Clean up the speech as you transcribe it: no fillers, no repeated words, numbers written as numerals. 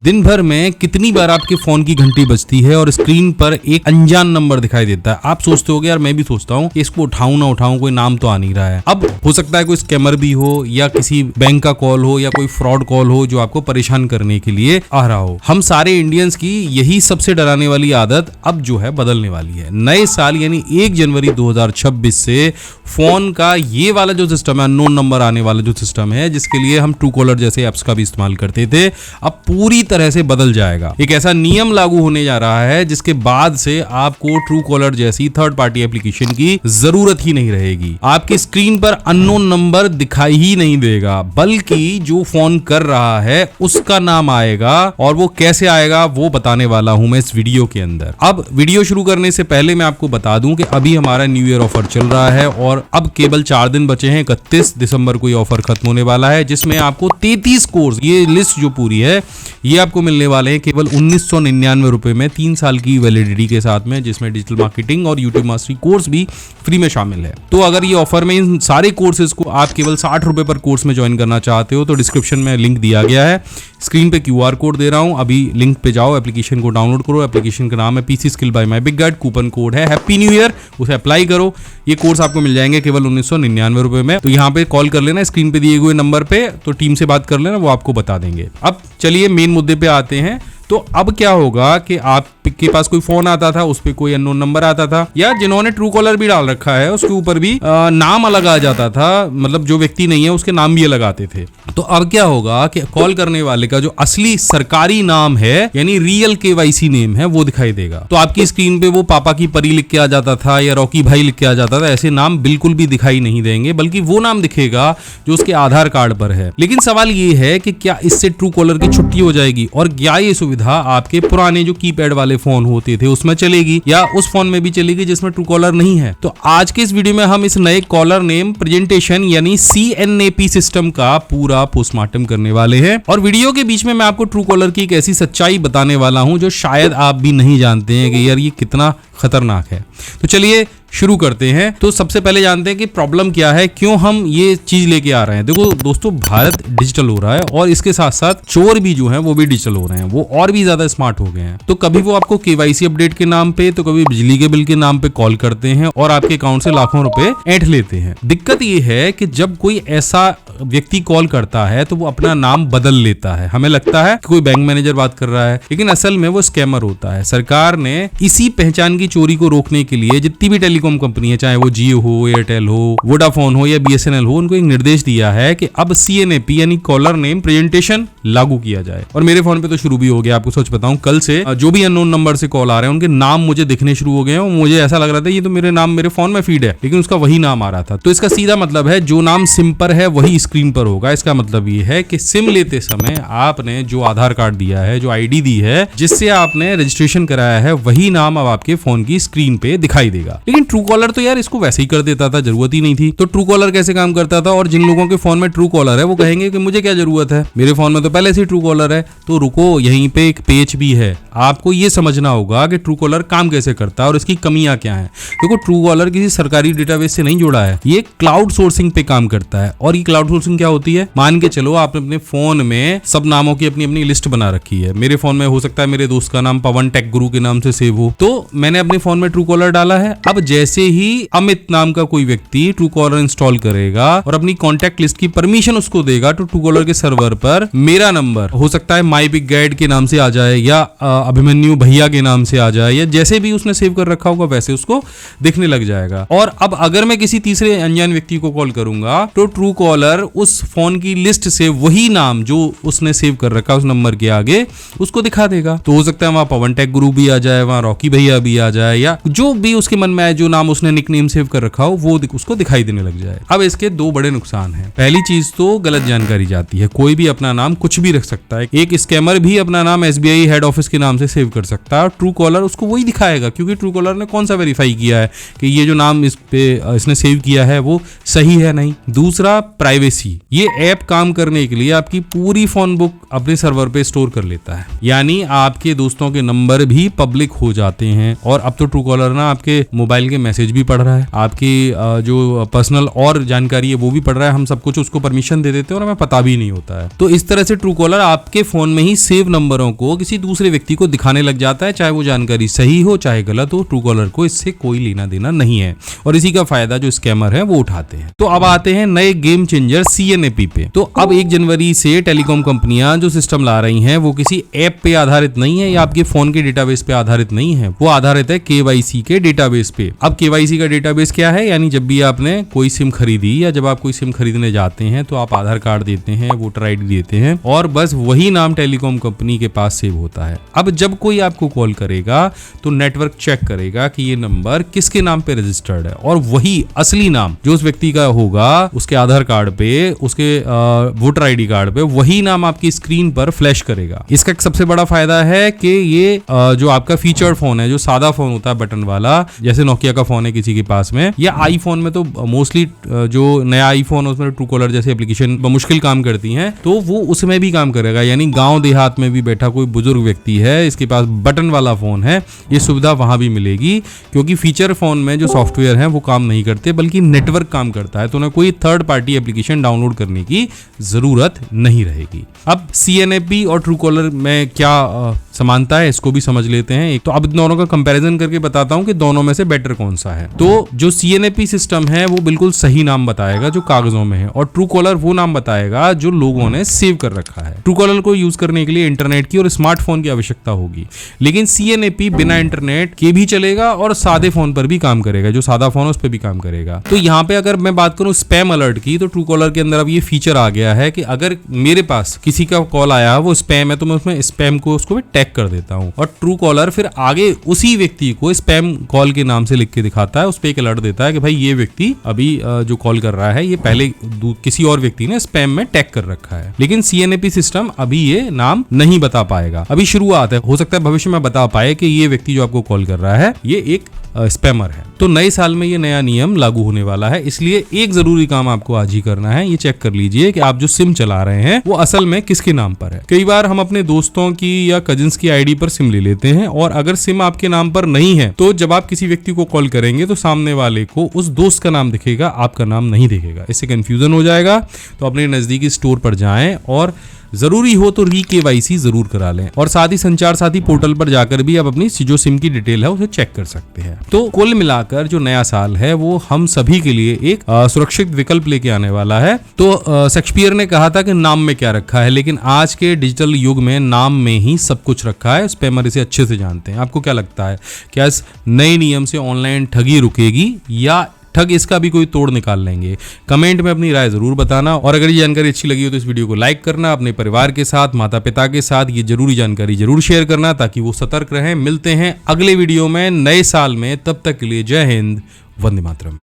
दिन भर में कितनी बार आपके फोन की घंटी बजती है और स्क्रीन पर एक अनजान नंबर दिखाई देता है। आप सोचते होगे यार, मैं भी सोचता हूँ कि इसको उठाऊं ना उठाऊं, कोई नाम तो आ नहीं रहा है। अब हो सकता है कोई स्कैमर भी हो या किसी बैंक का कॉल हो या कोई फ्रॉड कॉल हो जो आपको परेशान करने के लिए आ रहा हो। हम सारे इंडियंस की यही सबसे डराने वाली आदत अब जो है बदलने वाली है। नए साल यानी 1 जनवरी 2026 से फोन का ये वाला जो सिस्टम है, अननोन नंबर आने वाला जो सिस्टम है, जिसके लिए हम ट्रू कॉलर जैसे एप्स का भी इस्तेमाल करते थे, अब पूरी तरह से बदल जाएगा। एक ऐसा नियम लागू होने जा रहा है जिसके बाद से आपको ट्रू कॉलर जैसी थर्ड पार्टी एप्लीकेशन की जरूरत ही नहीं रहेगी। आपकी स्क्रीन पर अननोन नंबर दिखाई ही नहीं देगा, बल्कि जो फोन कर रहा है उसका नाम आएगा। और वो कैसे आएगा वो बताने वाला हूं मैं इस वीडियो के अंदर। अब वीडियो शुरू करने से पहले मैं आपको बता दूं कि अभी हमारा न्यू ईयर ऑफर चल रहा है और अब केवल 4 दिन बचे हैं। 31 दिसंबर को ये ऑफर खत्म होने वाला है, जिसमें आपको 33 कोर्स, ये लिस्ट जो पूरी है ये आपको मिलने वाले हैं केवल 1999 रुपए में, 3 साल की वैलिडिटी के साथ में, जिसमें डिजिटल मार्केटिंग और यूट्यूब मास्टरी कोर्स भी फ्री में शामिल है। तो अगर ये ऑफर में इन सारे कोर्सेज को आप केवल 60 रुपए पर कोर्स में ज्वाइन करना चाहते हो तो डिस्क्रिप्शन में लिंक दिया गया है, स्क्रीन पे QR कोड दे रहा हूं, अभी लिंक पे जाओ, एप्लीकेशन को डाउनलोड करो। एप्लीकेशन का नाम है PC skill by my big guide, coupon code है हैप्पी न्यू ईयर, उसे अप्लाई करो। ये कोर्स आपको मिल जाएंगे केवल 1999 रुपए में। तो यहाँ पे कॉल कर लेना स्क्रीन पे दिए हुए नंबर पे, तो टीम से बात कर लेना, वो आपको बता देंगे। अब चलिए मेन मुद्दे पे आते हैं। तो अब क्या होगा कि आपके पास कोई फोन आता था, उस पर कोई अननोन नंबर आता था, या जिन्होंने ट्रू कॉलर भी डाल रखा है उसके ऊपर भी नाम अलग आ जाता था, मतलब जो व्यक्ति नहीं है उसके नाम भी अलग आते थे। तो अब क्या होगा कि कॉल करने वाले का जो असली सरकारी नाम है यानी रियल KYC नेम है वो दिखाई देगा। तो आपकी स्क्रीन पे वो पापा की परी लिख के आ जाता था या रॉकी भाई लिख के आ जाता था, ऐसे नाम बिल्कुल भी दिखाई नहीं देंगे, बल्कि वो नाम दिखेगा जो उसके आधार कार्ड पर है। लेकिन सवाल ये है कि क्या इससे ट्रू कॉलर की छुट्टी हो जाएगी और क्या ये सुविधा आपके पुराने जो कीपैड वाले फोन होते थे उसमें चलेगी या उस फोन में भी चलेगी जिसमें ट्रू कॉलर नहीं है। तो आज के इस वीडियो में हम इस नए कॉलर नेम प्रेजेंटेशन यानी CNAP सिस्टम का पूरा पोस्टमार्टम करने वाले हैं। और वीडियो के बीच में मैं आपको ट्रू कॉलर की एक ऐसी सच्चाई बताने वाला हूं जो शायद आप भी नहीं जानते हैं कि यार ये कितना खतरनाक है। तो चलिए शुरू करते हैं। तो सबसे पहले जानते हैं कि प्रॉब्लम क्या है, क्यों हम ये चीज लेके आ रहे हैं। देखो दोस्तों, भारत डिजिटल हो रहा है और इसके साथ साथ चोर भी जो हैं वो भी डिजिटल हो रहे हैं, वो और भी ज्यादा स्मार्ट हो गए हैं। तो कभी वो आपको KYC अपडेट के नाम पे, तो कभी बिजली के बिल के नाम पे कॉल करते हैं और आपके अकाउंट से लाखों रुपए ऐंठ लेते हैं। दिक्कत ये है कि जब कोई ऐसा व्यक्ति कॉल करता है तो वो अपना नाम बदल लेता है। हमें लगता है कि कोई बैंक मैनेजर बात कर रहा है, लेकिन असल में वो स्कैमर होता है। सरकार ने इसी पहचान की चोरी को रोकने के लिए जितनी भी टेलीकॉम कंपनी है, चाहे वो जियो हो, एयरटेल हो, वोडाफोन हो या BSNL हो, उनको एक निर्देश दिया है कि अब CNAP यानी कॉलर नेम प्रेजेंटेशन लागू किया जाए। और मेरे फोन पे तो शुरू भी हो गया। आपको सच बताऊं, कल से जो भी अननोन नंबर से कॉल आ रहे हैं उनके नाम मुझे दिखने शुरू हो गए हैं। मुझे ऐसा लग रहा था ये तो मेरे नाम मेरे फोन में फीड है, लेकिन उसका वही नाम आ रहा था। तो इसका सीधा मतलब है जो नाम सिम पर है वही स्क्रीन पर होगा। इसका मतलब ये है कि सिम लेते समय आपने जो आधार कार्ड दिया है, जो ID दी है, जिससे आपने रजिस्ट्रेशन कराया है, वही नाम अब आपके फोन की स्क्रीन पे दिखाई देगा। लेकिन ट्रू कॉलर तो यार इसको वैसे ही कर देता था, जरूरत ही नहीं थी। तो ट्रू कॉलर कैसे काम करता था, और जिन लोगों के फोन में ट्रू कॉलर है वो कहेंगे कि मुझे क्या जरूरत है, मेरे फोन में तो पहले से ट्रू कॉलर है। तो रुको, यहीं पे एक पेच भी है। आपको ये समझना होगा कि ट्रू कॉलर काम कैसे करता है और इसकी कमियां क्या हैं। देखो, ट्रू कॉलर किसी सरकारी डेटाबेस से नहीं जुड़ा है, ये क्लाउड सोर्सिंग पे काम करता है। और ये क्लाउड सोर्सिंग क्या होती है, मान के चलो आपने अपने फोन में सब नामों की अपनी अपनी लिस्ट बना रखी है। मेरे फोन में हो सकता है मेरे दोस्त का नाम पवन टेक गुरु के नाम से सेव हो, तो मैंने अपने फोन में ट्रू कॉलर डाला है। अब जैसे ही अमित नाम का कोई व्यक्ति ट्रू कॉलर इंस्टॉल करेगा और अपनी कॉन्टैक्ट लिस्ट की परमिशन उसको देगा, तो ट्रू कॉलर के सर्वर पर मेरा नंबर हो सकता है माय बिग गाइड के नाम से आ जाए या अभिमन्यु भैया के नाम से आ जाए, या जैसे भी उसने सेव कर रखा होगा वैसे उसको दिखने लग जाएगा। और अब अगर मैं किसी तीसरे अनजान व्यक्ति को कॉल करूंगा तो ट्रू कॉलर उस फोन की लिस्ट से वही नाम जो उसने सेव कर रखा उस नंबर के आगे उसको दिखा देगा। तो हो सकता है वहां पवन टेक गुरु भी आ जाए, वहां रॉकी भैया भी आ जाए, या जो भी उसके मन में आए, जो नाम उसने निकनेम सेव कर रखा हो वो उसको दिखाई देने लग जाए। अब इसके 2 बड़े नुकसान हैं। पहली चीज तो गलत जानकारी जाती है, कोई भी अपना नाम कुछ भी रख सकता है। एक स्कैमर भी अपना नाम SBI हेड ऑफिस के नाम से सेव कर सकता है और ट्रू कॉलर उसको वही दिखाएगा, क्योंकि ट्रू कॉलर ने कौन सा वेरीफाई किया है कि ये जो नाम इस पे इसने सेव किया है वो सही है नहीं। दूसरा, प्राइवेसी। ये ऐप काम करने के लिए आपकी पूरी फोन बुक अपने सर्वर पे स्टोर कर लेता है, यानी आपके दोस्तों के नंबर भी पब्लिक हो जाते हैं। और अब तो ट्रू कॉलर ना आपके मोबाइल के मैसेज भी पढ़ रहा है, आपकी जो पर्सनल और जानकारी है वो भी पढ़ रहा है, हम सब कुछ उसको परमिशन दे देते हैं और हमें पता भी नहीं होता है। तो इस तरह से ट्रू कॉलर आपके फोन में ही सेव नंबरों को किसी दूसरे व्यक्ति को दिखाने लग जाता है, चाहे वो जानकारी सही हो चाहे गलत हो, ट्रू कॉलर को इससे कोई लेना देना नहीं है और इसी का फायदा जो स्कैमर है वो उठाते हैं। तो अब आते हैं नए गेम चेंजर CNAP पे। तो अब 1 जनवरी से टेलीकॉम कंपनियां जो सिस्टम ला रही हैं वो किसी ऐप पे आधारित नहीं है या आपके फोन के डेटाबेस पे आधारित नहीं है, वो आधारित है KYC के डेटाबेस पे। अब KYC का डेटाबेस क्या है, यानी जब भी आपने कोई सिम खरीदी या जब आप कोई सिम खरीदने जाते हैं तो आप आधार कार्ड देते हैं, वोटर ID देते हैं और बस वही नाम टेलीकॉम कंपनी के पास सेव होता है। अब जब कोई आपको कॉल करेगा तो नेटवर्क चेक करेगा कि ये नंबर किसके नाम पे रजिस्टर्ड है और वही असली नाम जो उस व्यक्ति का होगा उसके आधार कार्ड पे, उसके वोटर ID कार्ड पे, वही नाम आपकी स्क्रीन पर फ्लैश करेगा। इसका एक सबसे बड़ा फायदा है कि ये जो आपका फीचर्ड फोन है, जो सादा फोन होता है बटन वाला, जैसे नोकिया का फोन है किसी के पास में, या आईफोन में तो मोस्टली जो नया आईफोन है उसमें ट्रू कॉलर जैसी एप्लीकेशन मुश्किल काम करती हैं, तो वो उसमें भी काम करेगा। यानी गांव देहात में भी बैठा कोई बुजुर्ग व्यक्ति है, इसके पास बटन वाला फोन है, ये सुविधा वहां भी मिलेगी क्योंकि फीचर फोन में जो सॉफ्टवेयर है वो काम नहीं करते बल्कि नेटवर्क काम करता है, तो उन्हें कोई थर्ड पार्टी एप्लीकेशन डाउनलोड करने की जरूरत नहीं रहेगी। अब CNAP और ट्रू कॉलर में क्या समानता है इसको भी समझ लेते हैं। एक तो अब दोनों का कंपैरिजन करके बताता हूं कि दोनों में से बेटर कौन सा है। तो जो CNAP सिस्टम है वो बिल्कुल सही नाम बताएगा जो कागजों में है और ट्रू कॉलर वो नाम बताएगा जो लोगों ने सेव कर रखा है। ट्रू कॉलर को यूज करने के लिए इंटरनेट की और स्मार्टफोन की आवश्यकता होगी, लेकिन CNAP बिना इंटरनेट के भी चलेगा और सादे फोन पर भी काम करेगा, जो सादा फोन है उस पर भी काम करेगा। तो यहाँ पे अगर मैं बात करूं स्पैम अलर्ट की, तो ट्रू कॉलर के अंदर अब ये फीचर आ गया है कि अगर मेरे पास किसी का कॉल आया वो स्पैम है तो मैं उसमें स्पैम को उसको भी टैग कर देता हूं और ट्रू कॉलर फिर आगे उसी व्यक्ति को स्पैम कॉल के नाम से लिख के दिखाता है, उस पर एक अलर्ट देता है कि भाई ये व्यक्ति अभी जो कॉल कर रहा है ये पहले किसी और व्यक्ति ने स्पैम में टैग कर रखा है। लेकिन CNAP सिस्टम अभी ये नाम नहीं बता पाएगा, अभी शुरुआत है, हो सकता है भविष्य में बता पाए कि ये व्यक्ति जो आपको कॉल कर रहा है ये एक स्पैमर है। तो नए साल में ये नया नियम लागू होने वाला है, इसलिए एक जरूरी काम आपको आज ही करना है, ये चेक कर लीजिए कि आप जो सिम चला रहे हैं वो असल में किसके नाम पर है। कई बार हम अपने दोस्तों की या कजिन्स की ID पर सिम ले लेते हैं और अगर सिम आपके नाम पर नहीं है तो जब आप किसी व्यक्ति को कॉल करेंगे तो सामने वाले को उस दोस्त का नाम दिखेगा, आपका नाम नहीं दिखेगा, इससे कंफ्यूजन हो जाएगा। तो अपने नजदीकी स्टोर पर जाएं और जरूरी हो तो KYC जरूर करा लें और साथ ही संचार साथी पोर्टल पर जाकर भी आप अपनी जो सिम की डिटेल है उसे चेक कर सकते हैं। तो कुल मिलाकर जो नया साल है वो हम सभी के लिए एक सुरक्षित विकल्प लेके आने वाला है। तो शेक्सपियर ने कहा था कि नाम में क्या रखा है, लेकिन आज के डिजिटल युग में नाम में ही सब कुछ रखा है। स्पैमर इसे अच्छे से जानते हैं। आपको क्या लगता है, क्या इस नए नियम से ऑनलाइन ठगी रुकेगी या ठग इसका भी कोई तोड़ निकाल लेंगे? कमेंट में अपनी राय जरूर बताना और अगर ये जानकारी अच्छी लगी हो तो इस वीडियो को लाइक करना, अपने परिवार के साथ, माता पिता के साथ ये जरूरी जानकारी जरूर शेयर करना ताकि वो सतर्क रहें। मिलते हैं अगले वीडियो में नए साल में, तब तक के लिए जय हिंद, वंदे मातरम।